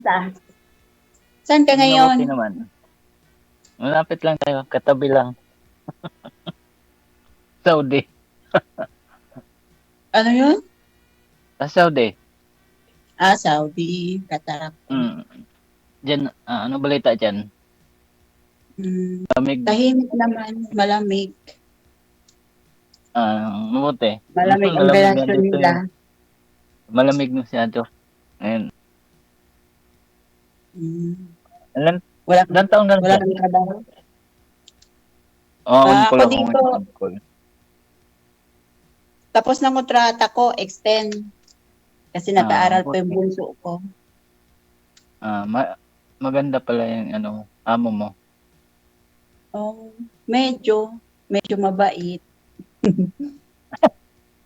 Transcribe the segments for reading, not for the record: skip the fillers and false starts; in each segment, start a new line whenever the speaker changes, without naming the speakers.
Saan? Saan ka
Mabuti
ngayon?
naman. Malapit lang tayo, katabi lang. Saudi.
Ano yun?
Sa Saudi.
Ah, Saudi. Katarak ko.
Mm. Diyan, ano balita diyan?
Hmm.
Lamig,
Tahimik naman. Malamig.
mabuti.
Malamig ang
Malamig nga
relasyon
dito
nila.
eh. Malamig masyado. Ayun.
Hmm.
Ilan,
Wala,
ilan taon ka na
wala
dyan?
kang trabaho?
On
Ako
call ako
dito,
ngayon. On call.
tapos ng kontrata ko, extend. Kasi nag-aaral pa yung
Mabuti.
bunso ko.
Maganda pala yung ano, amo mo.
Oh, medyo mabait.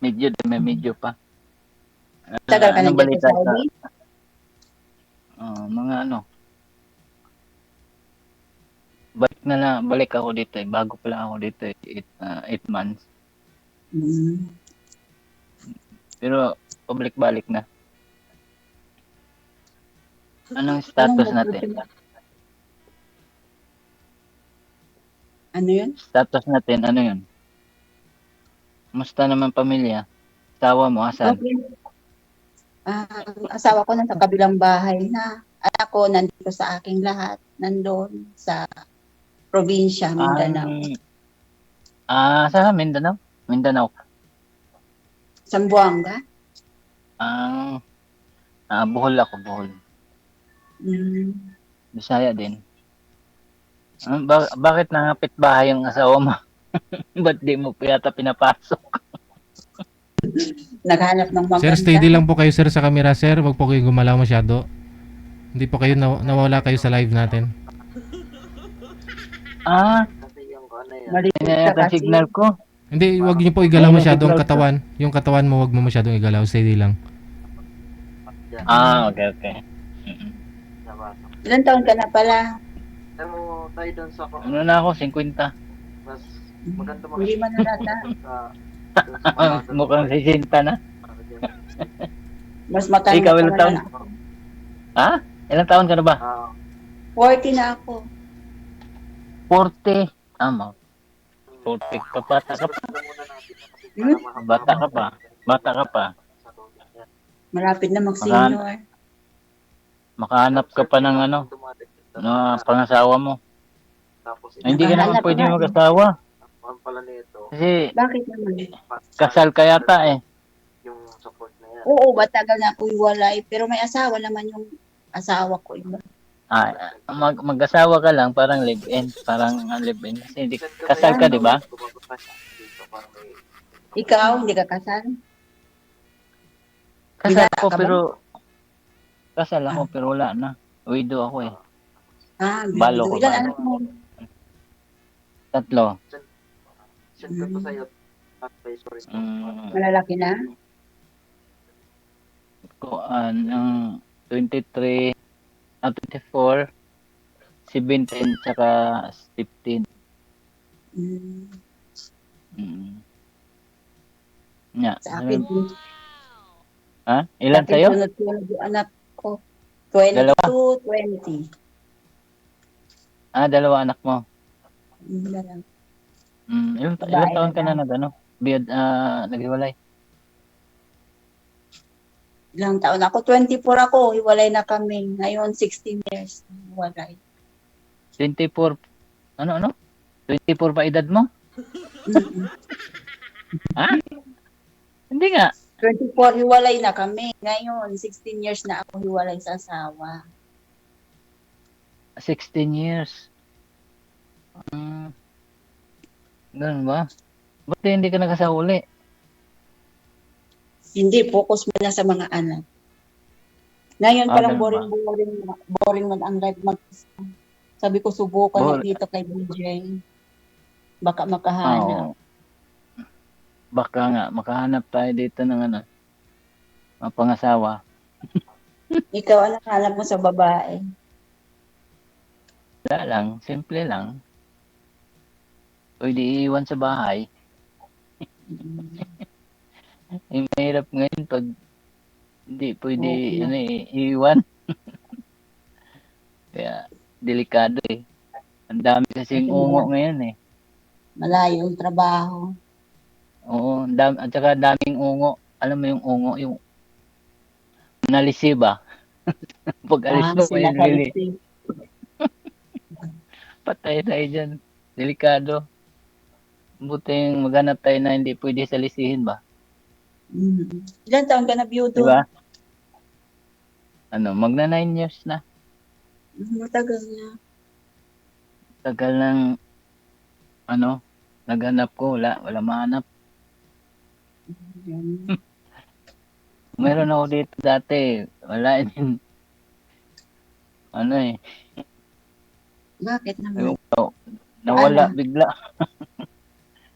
May medyo pa.
Tagal ka
Anong
nandiyan
balita
sa
sa
Saudi?
mga ano, balik ako dito eh. Bago pa lang ako dito eh. 8 months.
Hmm.
Pero pabalik-balik na. Anong
Anong
status natin?
opportunity? Ano yun?
Status natin, ano yun? Musta naman pamilya? Asawa mo, asan?
Okay. Ang asawa ko nasa kabilang bahay na. Anak ko nandito sa aking lahat. Nandun sa probinsya, Mindanao.
Sa Mindanao? Mindanao.
Zamboanga?
Ah, Bohol ako, Bohol.
Hmm.
Bisaya din. Bakit nangapit bahay yung asawa mo? Ba't di mo pa yata pinapasok?
Naghanap ng
Sir,
maganda.
steady lang po kayo sir sa camera sir. Huwag po kayong gumalaw masyado. Hindi po kayo nawala kayo sa live natin.
Ah, yun
Maliit
na
ka
yata
kasi.
signal ko.
Hindi, huwag niyo po igalaw
Ayun ang
masyado ang
signal ko.
katawan. Yung katawan mo, huwag mo masyadong igalaw. Steady lang.
Okay, okay.
Ilan taon ka na pala?
Ano na ako, 50.
Hindi man nalata.
Mukhang 60 na.
Mas matanda
Ikaw,
pa
ilang
naman
taon?
ako.
Ha? Ilang taon ka na ba?
40 na ako.
40. Tama. 40 ka, bata ka pa.
Hmm?
Bata ka pa. Bata ka pa.
Malapit na
Makahan
mag-senior.
makahanap ka pa ng ano, na pangasawa mo. Hindi ka naman
Nakahanap
pwede
nga eh.
mag-asawa. Kasi
Bakit naman?
kasal ka yata eh.
Oo, matagal na ako hiwalay. Pero may asawa naman yung asawa ko. Iba.
Mag-asawa ka lang, parang live-in. Parang live-in. Kasi hindi, kasal ka, di ba?
Ikaw, hindi ka kasal?
Kasal
Bigata
ako,
ka ba?
pero wala na. Widow ako eh. Balo
Bido.
ko,
Ilan
balo.
anak mo?
3.
Hmm.
Mm,
Malalaki na?
ang 23, 24, 17, tsaka 15.
Hmm.
Mm. Nga.
Sa akin, sa
Ilan
akin
sa'yo?
sunod-sunod yung anak ko.
Dalawa?
22, 20.
Dalawa anak mo.
Yun na lang.
Ilang
Babae
taon ka
lalaki.
na naghiwalay?
Ilang taon ako? 24 ako. Hiwalay na kami. Ngayon, 16 years. Hiwalay.
24, ano? 24 ba edad mo?
Mm-mm.
Ha? Hindi nga.
24, hiwalay na kami. Ngayon, 16 years na ako hiwalay sa asawa.
16 years. Ganun ba? Ba't hindi ka nakasauli?
Hindi, focus mo na sa mga anak. Ngayon parang
Ganun ba?
boring man ang life mag Sabi ko, subukan na
Bol,
dito kay BJ. Baka makahanap.
oo. Baka nga, makahanap tayo dito ng mga pangasawa.
Ikaw, anong hanap mo sa babae?
Wala lang, simple lang. Pwede iiwan sa bahay. Mahirap ngayon pag hindi pwede
Oo.
iiwan. Kaya, delikado eh. Ang dami kasing
Kasi
ungo ngayon eh.
malayo yung trabaho.
Oo, at saka daming ungo. Alam mo yung ungo, yung nalisi ba? Pag alis mo, may lili.
Sinasalisi.
Patay tayo dyan. Delikado. Buti yung maghanap tayo na hindi pwede salisihin ba?
Ilan taon ka na
Di
byudo?
ba? Ano, magna 9 years na.
Matagal na.
Tagal ng, ano, naghanap ko. Wala mahanap.
Yan.
Meron ako dito dati. Wala din. Ano eh.
Bakit naman?
Ewan ko, nawala
Ano?
bigla.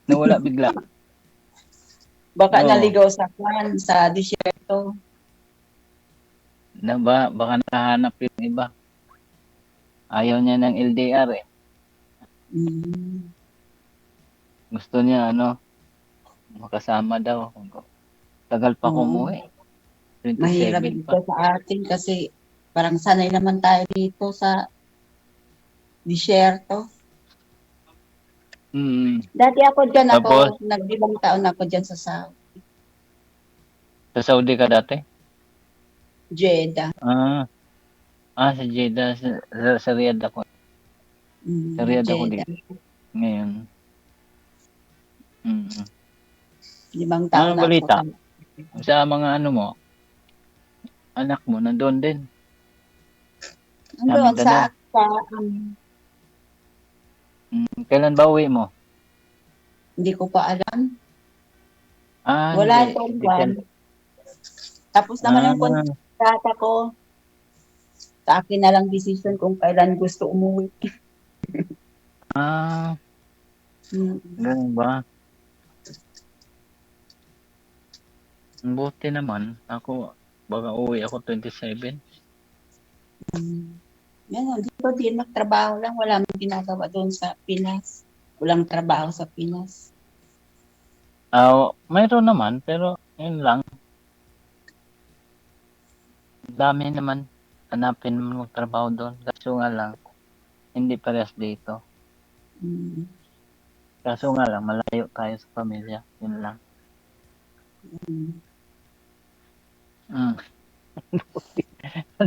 Nawala bigla.
Baka
Oo.
naligaw sa disyerto.
Baka nakahanap yung iba. Ayaw niya ng LDR eh.
Mm.
Gusto niya makasama daw. Tagal pa ko
Oo.
umuwi.
Mahirap
27
dito
pa.
sa atin kasi parang sanay naman tayo dito sa disyerto. Dati
Tapos,
naglimang taon ako dyan sa
sa Saudi ka dati?
Jeddah.
Sa Jeddah. Sa Riyadh ako. Sa Riyadh ako
Jeddah.
dito. Ngayon. Mm.
5 taon
Ano
na ako
balita?
sa
Sa mga mo, anak mo, nandun din.
Andun
Mindanao. Kailan ba uwi mo?
Hindi ko pa alam. Wala
Hindi.
akong buwan. Tapos naman yung kontrata ko. Sa akin na lang decision kung kailan gusto umuwi.
Ganun ba? Buti naman. Ako, baka uwi ako 27.
Yan, dito din magtrabaho lang. Wala mong ginagawa doon sa Pinas. Walang trabaho sa Pinas.
Mayroon naman, pero yun lang. Dami naman. Hanapin mo magtrabaho doon. Kaso nga lang, hindi parehas dito. Kaso nga lang, malayo tayo sa pamilya. Yun lang. Ano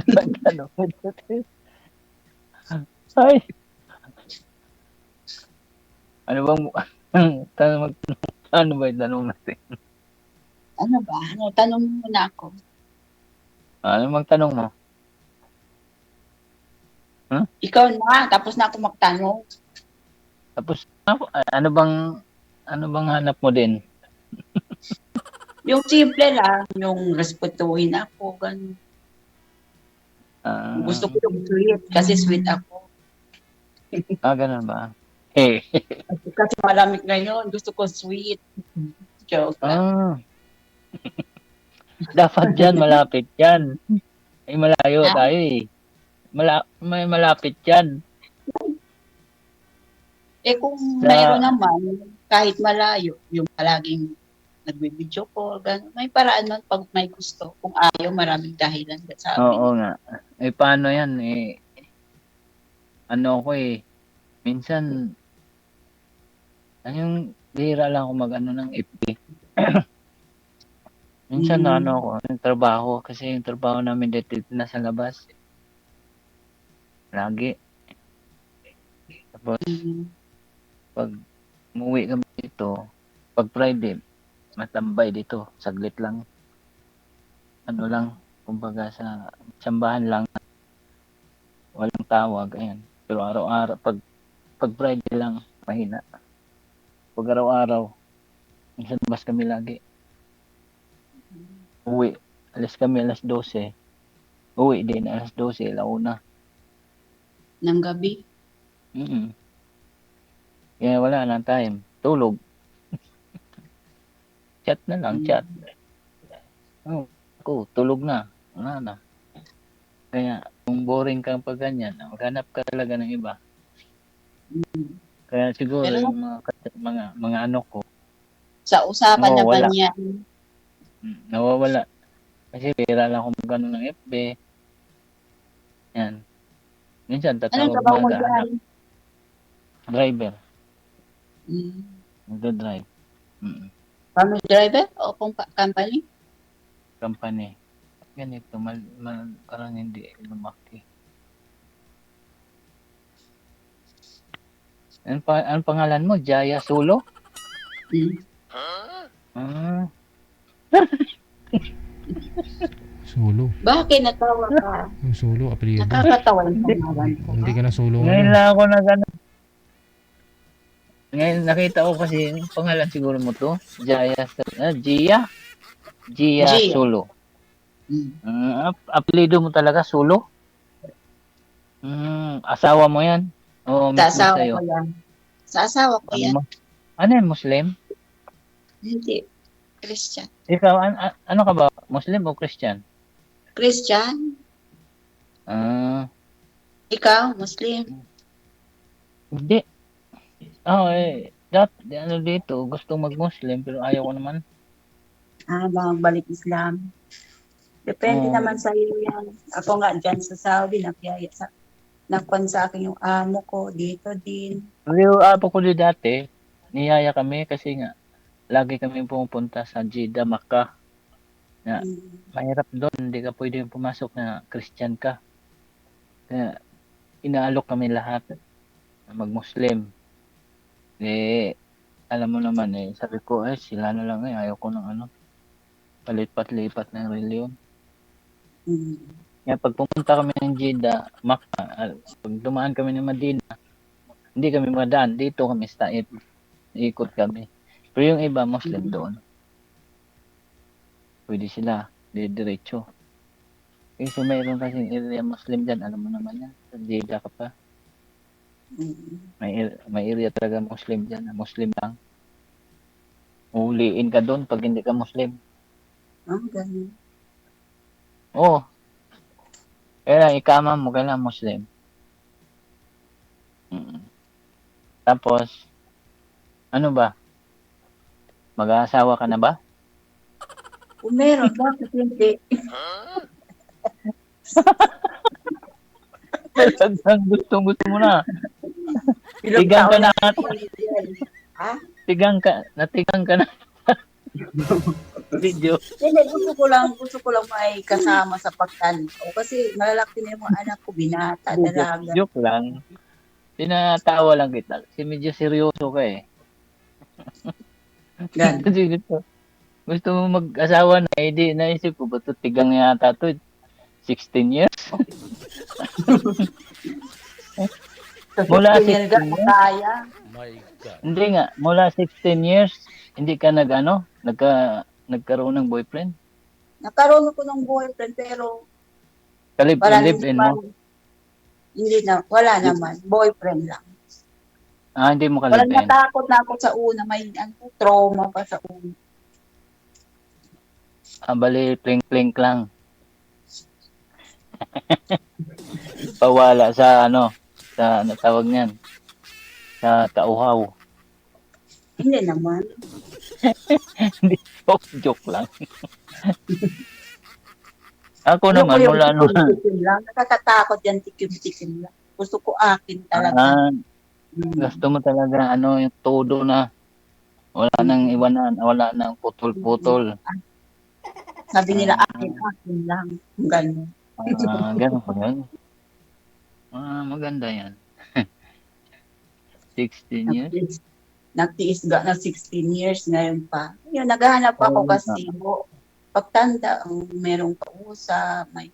ba yung tanong mo? Ay! Ano bang ano ba yung tanong natin?
Ano ba? Tanong mo na ako.
Ano magtanong mo?
Ikaw na, tapos na ako magtanong.
Tapos, ano bang hanap mo din?
Yung simple lang, yung respetuhin ako, ganun. Gusto ko yung sweet, kasi sweet ako.
Ganun ba? Hey.
Kasi malamig ngayon, gusto ko sweet. Joke lang.
Dapat dyan, malapit yan. Ay, malayo tayo eh. May malapit yan.
Kung mayroon naman, kahit malayo, yung palaging nagbibideo ko, gano'n. May paraan nun pag may gusto. Kung ayaw, maraming dahilan sa amin.
Oo nga. Paano yan? Ako minsan, bihira lang ako mag ng FB. Minsan ako, yung trabaho, kasi yung trabaho namin dito nasa labas. Lagi. Tapos, pag umuwi kami dito, pag Friday, matambay dito, saglit lang. Kumbaga sa sambahan lang, walang tawag, ayan. Pero araw-araw, pag Friday lang, mahina. Pag araw-araw, minsan labas kami lagi. Uwi, alas kami alas 12. Uwi din, alas 12, alauna.
Ng gabi?
Kaya wala nang time. Tulog. Chat na lang, chat. Tulog na. Wala na. Kaya, kung boring kang pag ganyan, maghanap ka talaga ng iba. Kaya siguro yung mga ano ko.
Sa usapan na ba niya?
Nawawala. Kasi bira lang akong magano ng FB. Yan. Minsan
Anong
tatawag
trabaho mo
umaga, anak,
dyan?
driver,
Mm.
nagdo-drive. Mm.
Family driver o company?
Company. Ganito, parang hindi lumaki. Anong pangalan mo? Jaya Sulo?
Mm.
Ah,
Sulo.
Bakit natawa ka?
Yung sulo, apelyido.
Nakakatawa yung pangalan ko.
Hindi
Ha?
ka na sulo
ngayon
ngayon.
lang ako ngayon nakita ko kasi yung pangalan siguro mo to. Gia? Gia
Gia.
Sulo.
Mm.
Apelido mo talaga, Sulo? Asawa mo yan? O
Sa
mismo
asawa ko
sa'yo?
yan. Sa asawa ko yan.
Ano yan, Muslim?
Hindi. Christian.
Ikaw, ano ka ba? Muslim o Christian?
Christian?
Ah,
Ikaw? Muslim?
hindi. Ano dito, gustong mag-Muslim pero ayaw ko naman.
Balik Islam. Depende
Oo.
naman sa iyo yan. Ako nga dyan sa Saudi, nakwan sa akin yung amo ko, dito din.
Pero apo ko din dati, niyaya kami kasi nga, lagi kami pumupunta sa Jeddah, Makkah. Na,
Mm.
mahirap doon, hindi ka pwede pumasok na Christian ka. Kaya, inaalok kami lahat na mag-Muslim. Eh, alam mo naman sabi ko, sila na lang ayaw ko ng palipat-lipat ng reliyon.
Mm.
Kaya pag pumunta kami ng Jeddah, Makkah, pag dumaan kami ng Madina, hindi kami madaan. Dito kami sa Taif. Ikot kami. Pero yung iba, Muslim doon. Pwede sila. Diretso. Kasi mayroon kasing area Muslim dyan. Alam mo naman yan. Sa Jeddah ka pa.
Mm.
May area talaga Muslim dyan. Muslim lang. Uhuliin ka doon pag hindi ka Muslim.
Ganun.
Oo. Kaya ikama mo kailangan Muslim. Tapos, ano ba? Mag-aasawa ka na ba?
Kung meron, bakit hindi?
Talagang gusto mo na.
Ilang
Tigang ka
taon
na.
Ha?
Natigang ka na. Video.
Hindi, gusto ko lang may kasama sa pagtanto. Kasi malalaki na yung mga anak ko, binata, dalaga.
Joke lang. Tinatawa lang kita. Kasi medyo seryoso ka eh.
Gan.
Kasi gusto mo mag-asawa na, di naisip ko, ba't tigang yata to? 16 years? Mula 16 years?
Kaya.
Hindi nga, mula 16 years, hindi ka nagkaroon ng boyfriend?
Nakaroon ako ng boyfriend, pero
Live-in mo?
Hindi na, wala naman. Boyfriend lang.
Hindi mo
Walang
ka-live-in?
natakot na ako sa una. May trauma pa sa una.
Bali, plink-plink lang. Pawala sa sa tawag niyan, sa tauhaw.
Hindi naman.
Hindi, joke lang. Ako naman, mula
lang. Nakakatakot yan, tikim-tikim lang. Gusto ko akin talaga.
Gusto mo talaga, yung todo na. Wala nang iwanan, wala nang putol-putol.
Sabi nila, akin lang. Ganun.
Ganun po yun. Maganda yan. 16 years?
Nagtiis na 16 years ngayon pa. Yun, naghahanap ako kasi pagtanda, merong kausap, may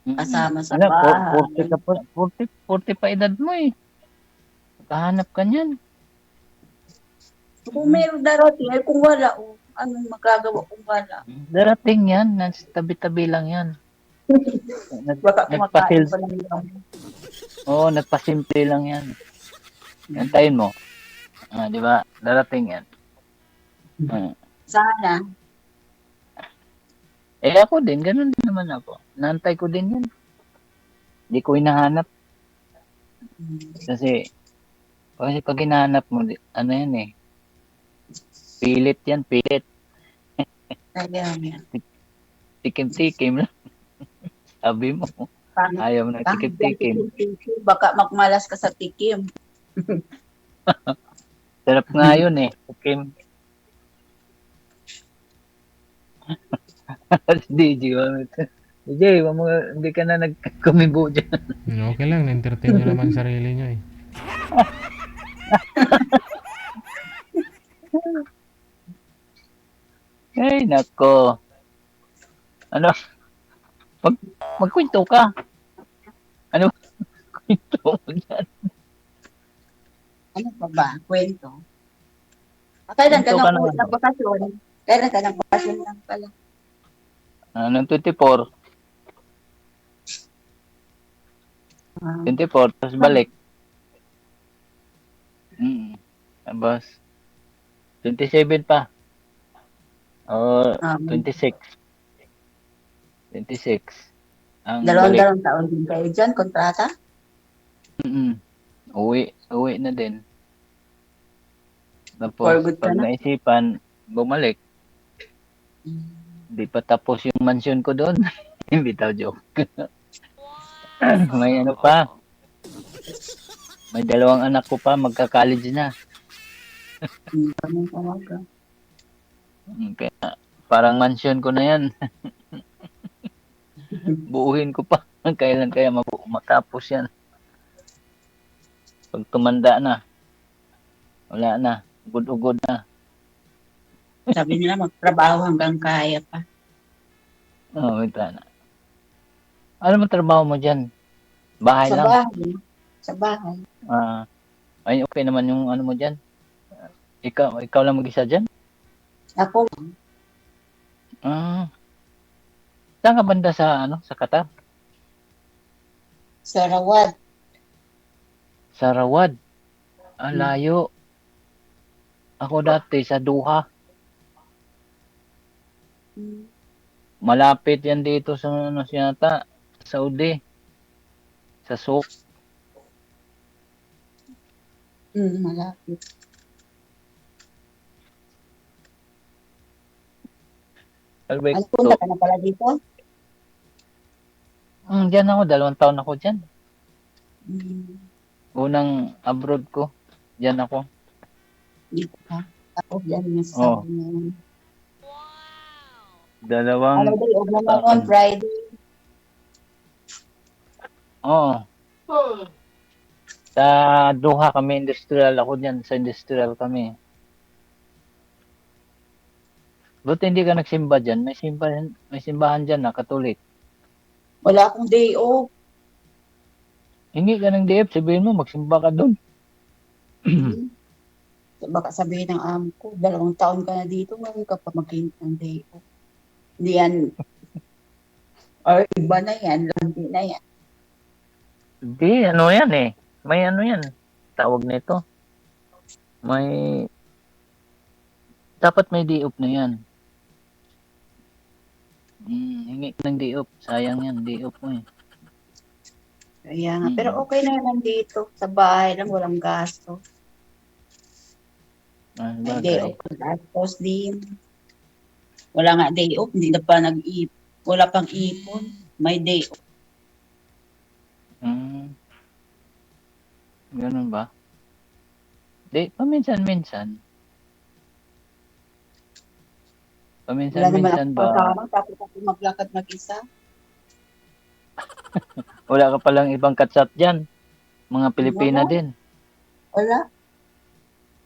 kasama sa bahay.
40 pa edad mo eh. Kahanap ka niyan.
Kung meron darating, kung wala, anong magagawa kung wala?
Darating yan, tabi-tabi lang yan.
Baka kumakain pa lang lang.
Oo, nagpasimple lang yan. Antayin mo. Di ba? Darating yan.
Sana.
Ako din, ganun din naman ako. Naantay ko din yan. Hindi ko hinahanap. Kasi pag hinahanap mo, yan eh. Pilit yan, pilit.
Kaya yan.
Tikim-tikim lang. Sabi mo. Ayaw mo ng
Kahit yan,
tikim-tikim.
tikim-tikim, baka magmalas ka sa tikim.
Sarap nga yun eh. Tikim. Si DJ, DJ, hindi ka na nagkumibo dyan.
Okay lang, na-entertain nyo naman sarili nyo eh.
Ay, nako. Ano? Mag, magkwento ka. Ano? Kwento mo dyan.
Ano pa ba? Kwento. Kailan ka
Kwento ka
nang
naman.
ng bakasyon? Kailan ka ng bakasyon lang pala?
Anong 24?
Ah,
24, tapos balik. Tapos, 27 pa. O, 26. 26. Ang balik.
dalawang taon din kayo dyan, kontrata?
Uwi na din.
For
Tapos,
good ka
pag
na?
naisipan, bumalik. Di pa tapos yung mansion ko doon. Bitaw joke. May ano pa. May 2 anak ko pa, magka-college na.
Ganun talaga.
Kaya, parang mansion ko na yan. Buuhin ko pa. Kailan kaya matapos yan. Pag tumanda na, wala na. Ugod-ugod na.
Sabi nila magtrabaho hanggang kaya pa.
Wait na. Ano mo trabaho mo dyan? Bahay
Sa
lang?
bahay. Sa bahay.
Ay, okay naman yung ano mo dyan. Ikaw lang mag-isa dyan?
Ako,
Saan ka banda sa Qatar?
sa Rawad.
Sa Rawad. Layo. Ako dati sa Doha. Malapit yan dito sa yata, Saudi. Sa Souk.
Malapit. Ano punta ka na pala dito?
Diyan ako, 2 taon ako dyan. Unang abroad ko, diyan ako.
Dito ka. Ako dyan yung sabi niya.
Dalawang
Friday, o naman on Friday.
Oo. Sa Doha kami, industrial ako dyan. Sa industrial kami. Buti hindi ka nagsimba dyan. May simbahan dyan na Katolik.
Wala akong day off.
Hingi ka ng DF, sabihin mo, magsimba ka doon.
Baka sabihin ng amo ko, 2 taon ka na dito, ngayon ka pa mag-hint ng day off. Hindi yan, or iba na yan, landi na yan.
Hindi, ano yan eh. May ano yan. Tawag nito. Dapat may day-off na yan. Hingi ng day-off. Sayang yan, day-off mo eh.
Kaya nga, pero okay na yan dito. Sa bahay lang, walang gasto. May day off ka gastos din. Wala nga day off, hindi na pa wala pang ipon. May day off.
Ganun ba? Paminsan-minsan.
Wala naman
Paminsan-minsan
ako
ba?
kasama, tapos ako maglakad mag-isa.
Wala ka palang ibang katsat dyan. Mga Pilipina
Wala.
din.
Wala.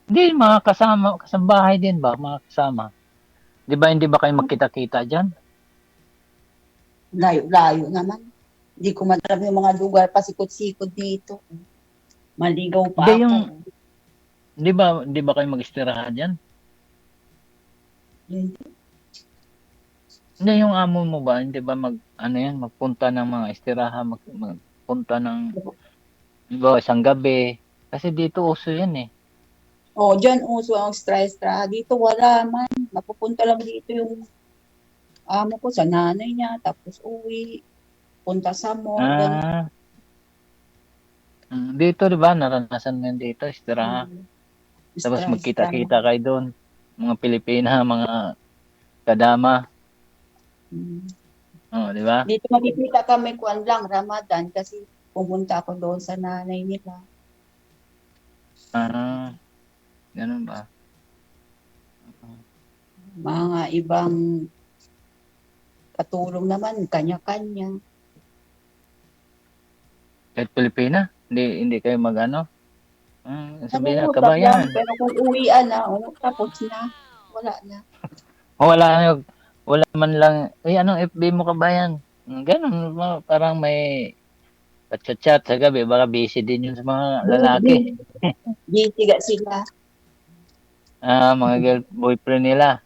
Hindi, mga kasambahay din ba? Mga kasama. Di ba hindi ba kayo magkita-kita dyan?
Layo-layo naman. Hindi ko matrap yung mga lugar, pasikot-sikot dito. Maligaw pa
Hindi,
ako.
Di ba kayo mag-istirahan dyan? Hindi, yung amo mo ba, hindi ba magpunta ng mga istirahan, magpunta ng, di ba, isang gabi? Kasi dito uso yan eh.
Dyan uso ang extra-extra. Dito wala man. Napupunta lang dito yung amo ko sa nanay niya, tapos uwi. Punta sa mall.
Dito, di ba, naranasan mo yan dito, istirahan. Tapos magkita-kita kayo doon. Mga Pilipina, mga kadama. Oh, di ba?
Dito makikita kami kuan lang, Ramadan, kasi pumunta ako doon sa nanay nila.
Ah, ganun ba?
Mga ibang katulong naman, kanya-kanya.
Kahit Pilipina, hindi kayo mag-ano? Sabihin na,
Nangungusap lang,
kabayan.
pero kung uwian na, tapos na. Wala na.
Wala man lang, anong FB mo kabayan? Ganun, parang may chat sa gabi, baka busy din yun sa mga lalaki.
Gitiga sila.
Mga boyfriend nila.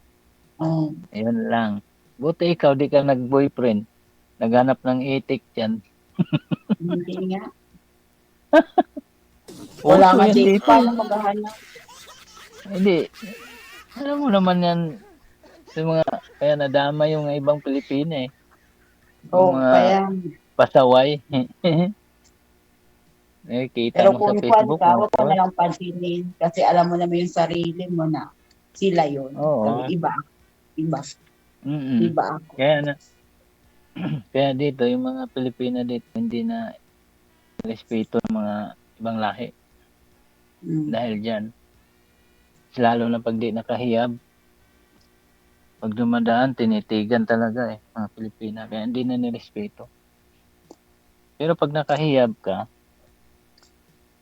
Oh,
Ayun lang. Buti ikaw, di ka nag-boyfriend. Naghanap ng itik dyan.
hindi nga. Wala
Uso
nga
yan
date.
dito.
Paano maghahanap?
Hindi. Alam mo naman yan, sa mga, kaya nadama yung ibang Pilipina eh. Yung
Oh,
mga
kaya,
pasaway. Kita
pero
mo sa
kung kuwan
Facebook,
ka,
mga
huwag mo
pasaway.
na lang pansinin. Kasi alam mo naman yung sarili mo na sila yun. Sabi,
Oo.
iba, iba,
Mm.
iba ako.
Kaya dito, yung mga Pilipina dito, hindi na respeto ng mga ibang lahi.
Mm.
Dahil dyan, lalo na pag di nakahiyab, pag dumadaan, tinitigan talaga eh, mga Pilipina. Kaya hindi na nirespeto. Pero pag nakahiyab ka,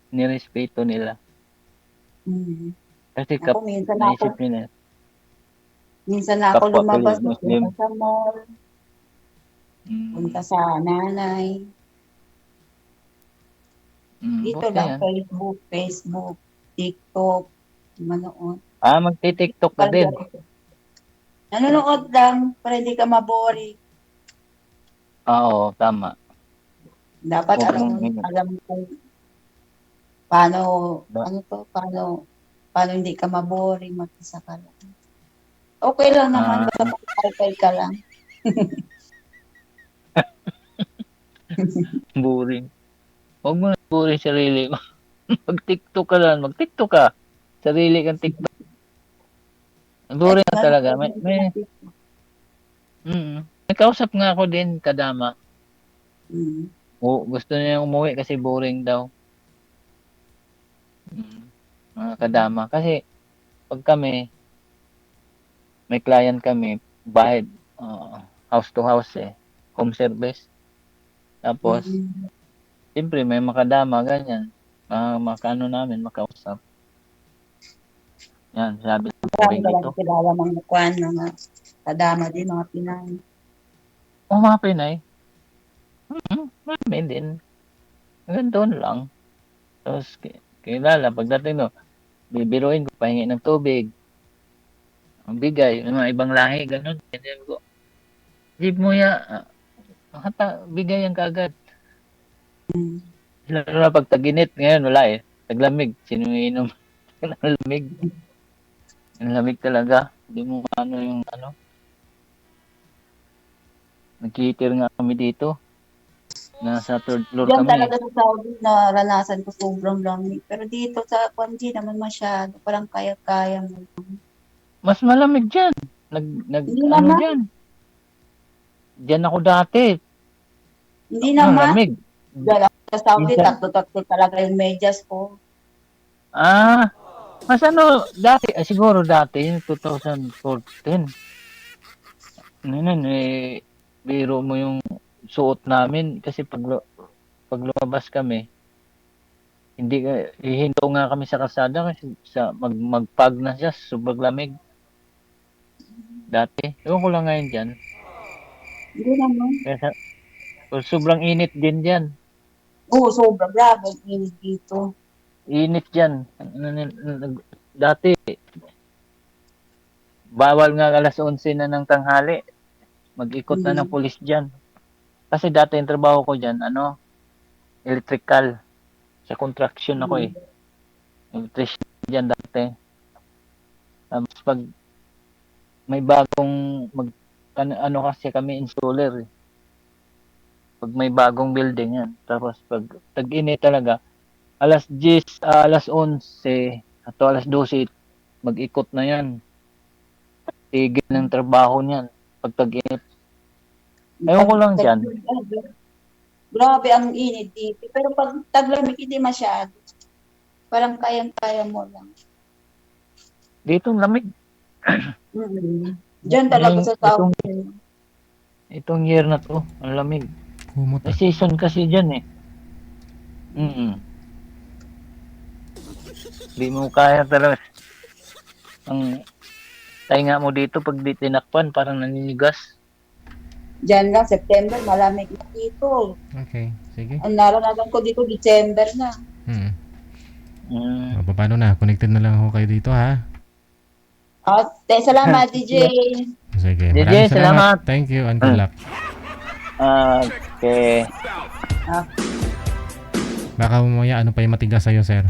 nirespeto nila.
Mm.
Kasi
Ako,
naisip nila,
minsan na ako
kapwa
lumabas,
Muslim.
punta sa mall, punta
Mm,
sa nanay. Dito
buti
lang,
yan.
Facebook, TikTok, manood.
Magti-TikTok ka din.
Nanonood lang para hindi ka mabori.
Oo, tama.
Dapat
Huwag
alam
mong
alam kung paano,
ba-
paano hindi ka mabori, mag-isa ka lang. Okay lang naman,
ah,
basta pag ka lang.
boring. Huwag mo na boring sarili mo. Mag-TikTok ka lang, mag-TikTok ka. Sarili kang TikTok.
Kahit
Boring na talaga.
nanonood din ako ng TikTok.
May kausap nga ako din, kadama.
Mm.
Gusto niya umuwi kasi boring daw. Mm, mga kadama. Kasi pag kami, may client kami, bahay, house to house eh. Home service. Tapos,
Mm.
siyempre may makadama, ganyan. Makano namin, makausap. Yan, sabi ng
Marami
boring
ba lang
dito.
kilala mga kwan, mga kadama din, mga Pinay.
Mga Pinay. Marami din. Hanggang doon lang. Tapos, kilala, pagdating no, bibiruin ko, pahingi ng tubig. Ang bigay, yung mga ibang lahi, ganun. Ganyan ko. Jeep mo ya, bigay yan kaagad.
Mm.
Lalo na pag taginit, ngayon wala eh. Taglamig, sino inom ng lamig? Ang lamig talaga. Hindi mo ano yung ano. Nag-heater nga kami dito. Nasa third floor
Diyan
kami.
talaga sa Saudi, naranasan ko sobrang lamig. Pero dito sa Kwanji naman masyado, parang kaya-kaya mo.
Mas malamig dyan.
Hindi
Ano
naman,
dyan? Dyan ako dati.
hindi
Ang
naman.
lamig.
Diyan ako sa Saudi,
Minsan,
tatlo-tatlo talaga yung medyas ko.
ah, mas ano, dati, siguro dati, 2014. Ano biro mo yung suot namin kasi pag lumabas kami, hindi hihinto nga kami sa kalsada kasi magpag na siya, sobrang lamig. Dati, ewan ko lang ngayon dyan.
Hindi naman.
Kaya sobrang init din dyan.
Oo, sobrang grabe ang init dito.
Init dyan. Dati, bawal nga alas 11 na ng tanghali. Mag-ikot na ng
Mm.
pulis dyan. Kasi dati yung trabaho ko dyan, electrical. Sa construction ako eh.
Mm.
Electrician dyan dati. Tapos pag may bagong ano kasi kami installer eh. Pag may bagong building yan. Tapos pag tag-init talaga, alas 10, alas 11, at alas 12, mag-ikot na yan. Tigil ng trabaho niyan. Pag tag-init. Ewan ko lang dyan.
Grabe ang init dito. Pero pag taglamig, hindi masyado. Parang kayang-kaya mo lang.
Dito ang lamig.
Diyan talaga sa South.
Itong year na to, ang lamig.
Kumot
May season kasi dyan eh. Di mo kaya talaga. Ang tainga mo dito pag di tinakpan, parang naninigas.
Diyan lang, September, malamig na dito.
Okay, sige.
Ang naranasan ko dito, December na.
O, paano na? Connected na lang ako kayo dito, ha?
Salamat, DJ.
Sige,
DJ,
maraming salamat.
salamat.
Thank you and good luck.
Okay.
Baka mamaya ano pa yung matigas sa'yo, sir.